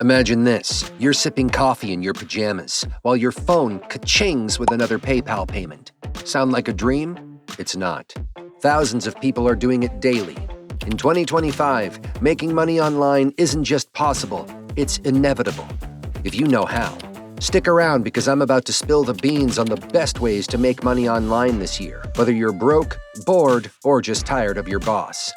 Imagine this. You're sipping coffee in your pajamas while your phone ka-chings with another PayPal payment. Sound like a dream? It's not. Thousands of people are doing it daily. In 2025, making money online isn't just possible, it's inevitable. If you know how, stick around because I'm about to spill the beans on the best ways to make money online this year, whether you're broke, bored, or just tired of your boss.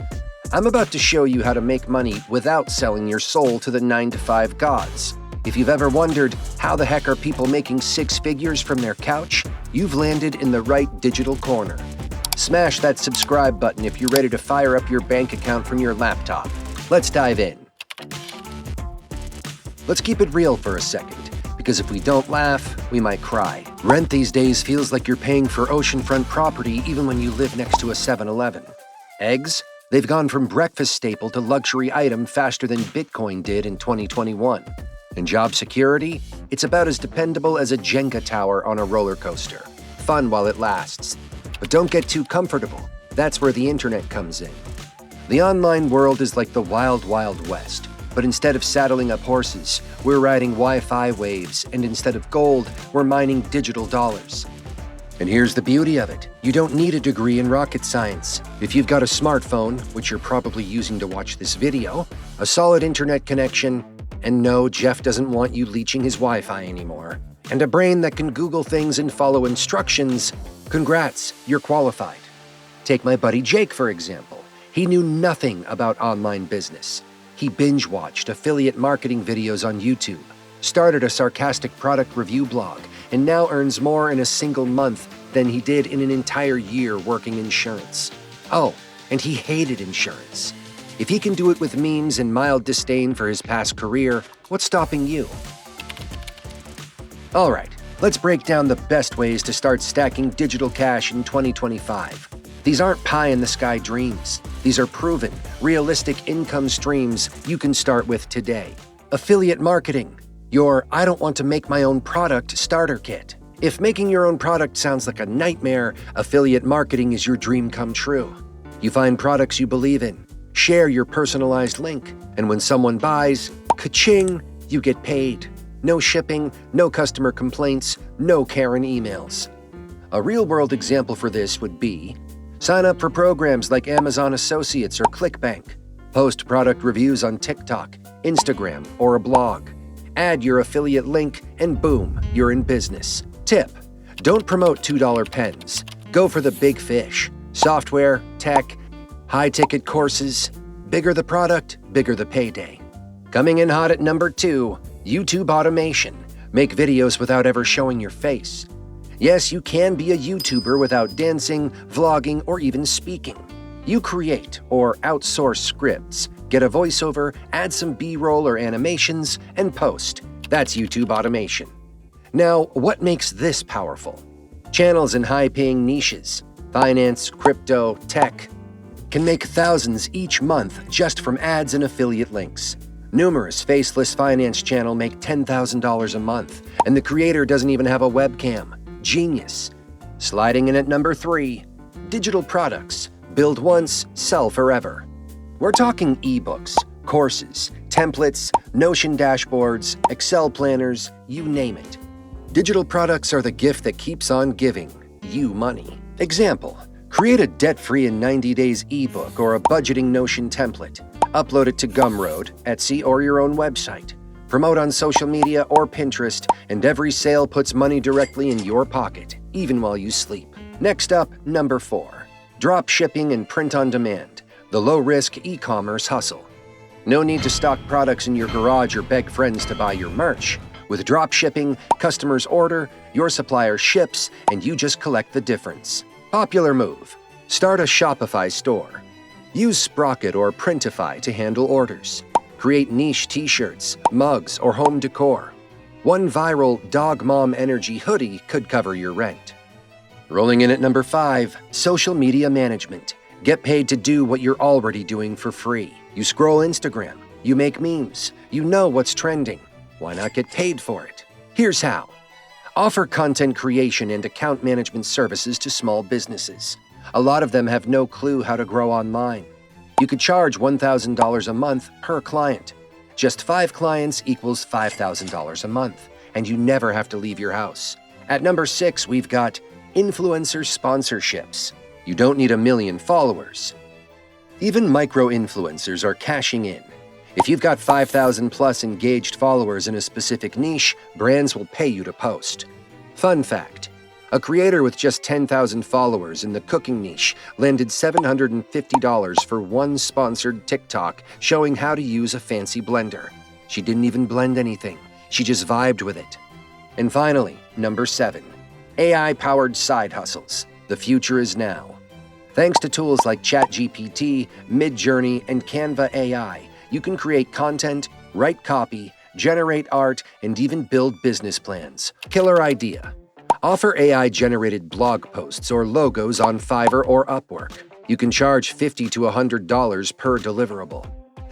I'm about to show you how to make money without selling your soul to the 9-to-5 gods. If you've ever wondered how the heck are people making six figures from their couch, you've landed in the right digital corner. Smash that subscribe button if you're ready to fire up your bank account from your laptop. Let's dive in. Let's keep it real for a second, because if we don't laugh, we might cry. Rent these days feels like you're paying for oceanfront property even when you live next to a 7-Eleven. Eggs? They've gone from breakfast staple to luxury item faster than Bitcoin did in 2021. And job security? It's about as dependable as a Jenga tower on a roller coaster. Fun while it lasts. But don't get too comfortable. That's where the internet comes in. The online world is like the wild, wild west. But instead of saddling up horses, we're riding Wi-Fi waves, and instead of gold, we're mining digital dollars. And here's the beauty of it. You don't need a degree in rocket science. If you've got a smartphone, which you're probably using to watch this video, a solid internet connection, and no, Jeff doesn't want you leeching his Wi-Fi anymore, and a brain that can Google things and follow instructions, congrats, you're qualified. Take my buddy Jake, for example. He knew nothing about online business. He binge-watched affiliate marketing videos on YouTube, started a sarcastic product review blog, and now earns more in a single month than he did in an entire year working insurance. Oh, and he hated insurance. If he can do it with memes and mild disdain for his past career, what's stopping you? All right, let's break down the best ways to start stacking digital cash in 2025. These aren't pie-in-the-sky dreams. These are proven, realistic income streams you can start with today. Affiliate marketing. Your I don't want to make my own product starter kit. If making your own product sounds like a nightmare, affiliate marketing is your dream come true. You find products you believe in, share your personalized link, and when someone buys, ka-ching, you get paid. No shipping, no customer complaints, no Karen emails. A real-world example for this would be sign up for programs like Amazon Associates or ClickBank, post product reviews on TikTok, Instagram, or a blog. Add your affiliate link, and boom, you're in business. Tip: don't promote $2 pens. Go for the big fish. Software, tech, high-ticket courses. Bigger the product, bigger the payday. Coming in hot at number 2, YouTube automation. Make videos without ever showing your face. Yes, you can be a YouTuber without dancing, vlogging, or even speaking. You create or outsource scripts, get a voiceover, add some B-roll or animations, and post. That's YouTube automation. Now, what makes this powerful? Channels in high-paying niches, finance, crypto, tech, can make thousands each month just from ads and affiliate links. Numerous faceless finance channels make $10,000 a month, and the creator doesn't even have a webcam. Genius. Sliding in at number 3, digital products. Build once, sell forever. We're talking ebooks, courses, templates, Notion dashboards, Excel planners, you name it. Digital products are the gift that keeps on giving you money. Example: create a debt-free in 90 days ebook or a budgeting Notion template. Upload it to Gumroad, Etsy, or your own website. Promote on social media or Pinterest, and every sale puts money directly in your pocket, even while you sleep. Next up, number 4. Dropshipping and print-on-demand, the low-risk e-commerce hustle. No need to stock products in your garage or beg friends to buy your merch. With dropshipping, customers order, your supplier ships, and you just collect the difference. Popular move: start a Shopify store. Use Sprocket or Printify to handle orders. Create niche t-shirts, mugs, or home decor. One viral Dog Mom Energy hoodie could cover your rent. Rolling in at number 5, social media management. Get paid to do what you're already doing for free. You scroll Instagram, you make memes, you know what's trending. Why not get paid for it? Here's how. Offer content creation and account management services to small businesses. A lot of them have no clue how to grow online. You could charge $1,000 a month per client. Just 5 clients equals $5,000 a month, and you never have to leave your house. At number 6, we've got influencer sponsorships. You don't need a million followers. Even micro-influencers are cashing in. If you've got 5,000 plus engaged followers in a specific niche, brands will pay you to post. Fun fact: a creator with just 10,000 followers in the cooking niche landed $750 for one sponsored TikTok showing how to use a fancy blender. She didn't even blend anything. She just vibed with it. And finally, number 7, AI-powered side hustles. The future is now. Thanks to tools like ChatGPT, Midjourney, and Canva AI, you can create content, write copy, generate art, and even build business plans. Killer idea. Offer AI-generated blog posts or logos on Fiverr or Upwork. You can charge $50 to $100 per deliverable.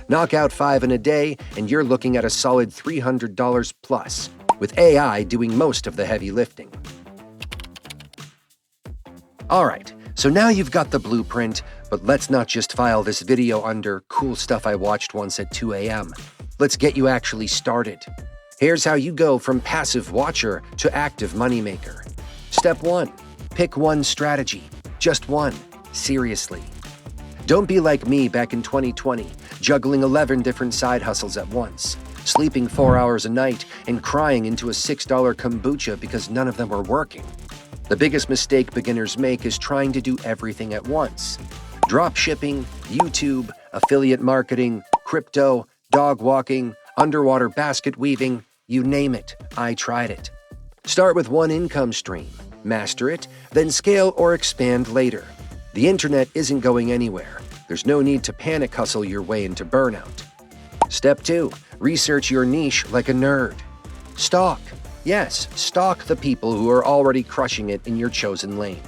Knock out 5 in a day, and you're looking at a solid $300 plus, with AI doing most of the heavy lifting. Alright, so now you've got the blueprint, but let's not just file this video under cool stuff I watched once at 2 a.m. Let's get you actually started. Here's how you go from passive watcher to active moneymaker. Step 1. Pick one strategy. Just one. Seriously. Don't be like me back in 2020, juggling 11 different side hustles at once, sleeping 4 hours a night, and crying into a $6 kombucha because none of them were working. The biggest mistake beginners make is trying to do everything at once. Dropshipping, YouTube, affiliate marketing, crypto, dog walking, underwater basket weaving, you name it, I tried it. Start with one income stream, master it, then scale or expand later. The internet isn't going anywhere. There's no need to panic hustle your way into burnout. Step 2, research your niche like a nerd. Stalk. Yes, stalk the people who are already crushing it in your chosen lane.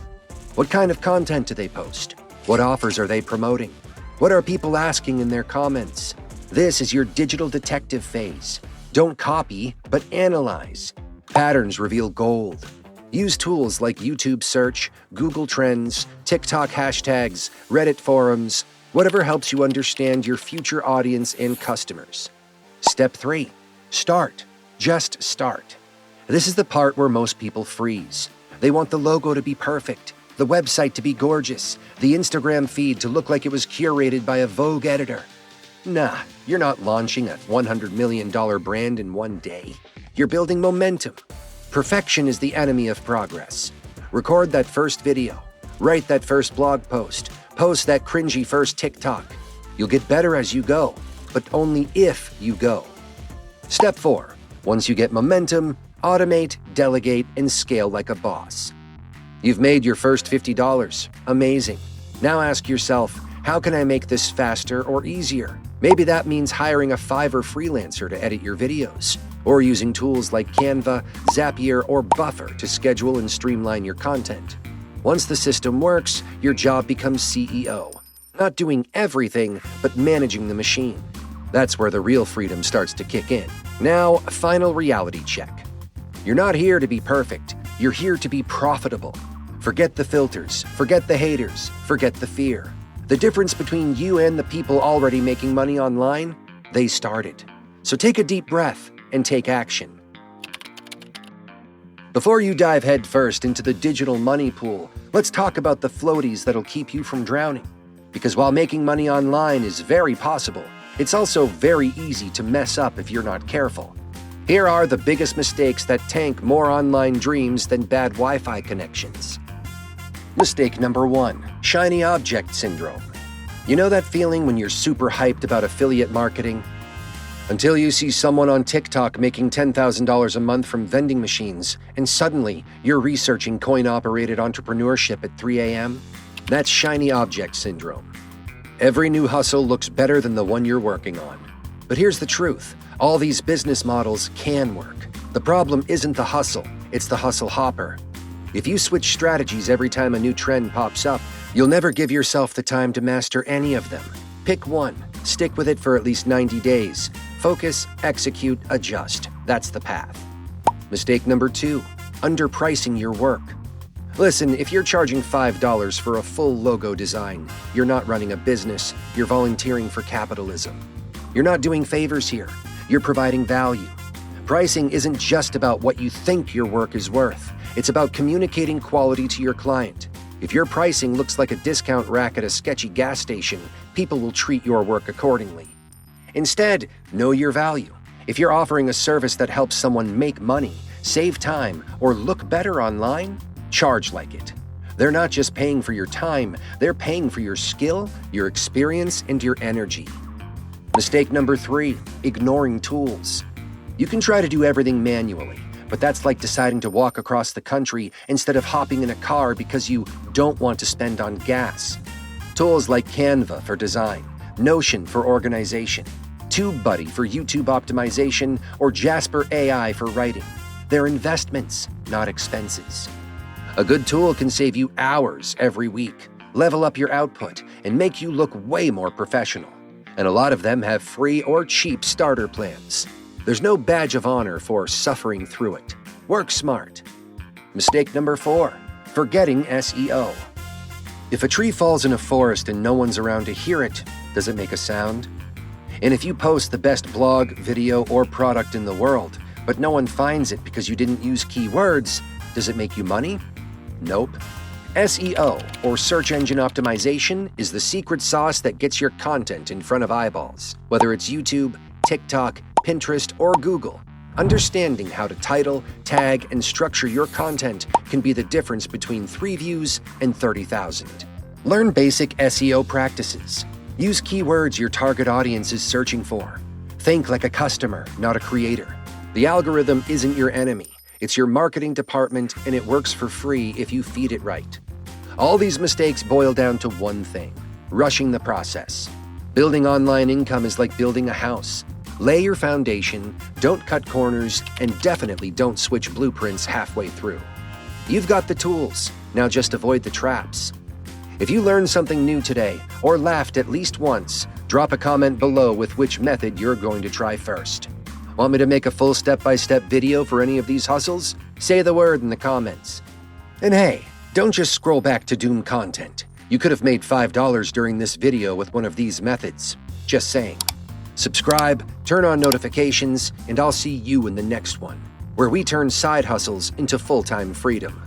What kind of content do they post? What offers are they promoting? What are people asking in their comments? This is your digital detective phase. Don't copy, but analyze. Patterns reveal gold. Use tools like YouTube search, Google Trends, TikTok hashtags, Reddit forums, whatever helps you understand your future audience and customers. Step 3. Start. Just start. This is the part where most people freeze. They want the logo to be perfect, the website to be gorgeous, the Instagram feed to look like it was curated by a Vogue editor. Nah, you're not launching a $100 million brand in one day. You're building momentum. Perfection is the enemy of progress. Record that first video. Write that first blog post. Post that cringy first TikTok. You'll get better as you go, but only if you go. Step 4. Once you get momentum, automate, delegate, and scale like a boss. You've made your first $50. Amazing. Now ask yourself, how can I make this faster or easier? Maybe that means hiring a Fiverr freelancer to edit your videos, or using tools like Canva, Zapier, or Buffer to schedule and streamline your content. Once the system works, your job becomes CEO. Not doing everything, but managing the machine. That's where the real freedom starts to kick in. Now, a final reality check. You're not here to be perfect. You're here to be profitable. Forget the filters, forget the haters, forget the fear. The difference between you and the people already making money online, they started. So take a deep breath and take action. Before you dive headfirst into the digital money pool, let's talk about the floaties that'll keep you from drowning. Because while making money online is very possible, it's also very easy to mess up if you're not careful. Here are the biggest mistakes that tank more online dreams than bad Wi-Fi connections. Mistake number 1, shiny object syndrome. You know that feeling when you're super hyped about affiliate marketing? Until you see someone on TikTok making $10,000 a month from vending machines, and suddenly you're researching coin-operated entrepreneurship at 3 a.m.? That's shiny object syndrome. Every new hustle looks better than the one you're working on. But here's the truth. All these business models can work. The problem isn't the hustle, it's the hustle hopper. If you switch strategies every time a new trend pops up, you'll never give yourself the time to master any of them. Pick one, stick with it for at least 90 days. Focus, execute, adjust. That's the path. Mistake number 2, underpricing your work. Listen, if you're charging $5 for a full logo design, you're not running a business, you're volunteering for capitalism. You're not doing favors here. you're providing value. Pricing isn't just about what you think your work is worth. It's about communicating quality to your client. If your pricing looks like a discount rack at a sketchy gas station, people will treat your work accordingly. Instead, know your value. If you're offering a service that helps someone make money, save time, or look better online, charge like it. They're not just paying for your time, they're paying for your skill, your experience, and your energy. Mistake number 3, ignoring tools. You can try to do everything manually, but that's like deciding to walk across the country instead of hopping in a car because you don't want to spend on gas. Tools like Canva for design, Notion for organization, TubeBuddy for YouTube optimization, or Jasper AI for writing. They're investments, not expenses. A good tool can save you hours every week, level up your output, and make you look way more professional. And a lot of them have free or cheap starter plans. There's no badge of honor for suffering through it. Work smart. Mistake number 4, forgetting SEO. If a tree falls in a forest and no one's around to hear it, does it make a sound? And if you post the best blog, video, or product in the world, but no one finds it because you didn't use keywords, does it make you money? Nope. SEO, or search engine optimization, is the secret sauce that gets your content in front of eyeballs, whether it's YouTube, TikTok, Pinterest, or Google. Understanding how to title, tag, and structure your content can be the difference between 3 views and 30,000. Learn basic SEO practices. Use keywords your target audience is searching for. Think like a customer, not a creator. The algorithm isn't your enemy. It's your marketing department, and it works for free if you feed it right. All these mistakes boil down to one thing: rushing the process. Building online income is like building a house. Lay your foundation, don't cut corners, and definitely don't switch blueprints halfway through. You've got the tools, now just avoid the traps. If you learned something new today, or laughed at least once, drop a comment below with which method you're going to try first. Want me to make a full step-by-step video for any of these hustles? Say the word in the comments. And hey, don't just scroll back to doom content. You could have made $5 during this video with one of these methods. Just saying. Subscribe, turn on notifications, and I'll see you in the next one, where we turn side hustles into full-time freedom.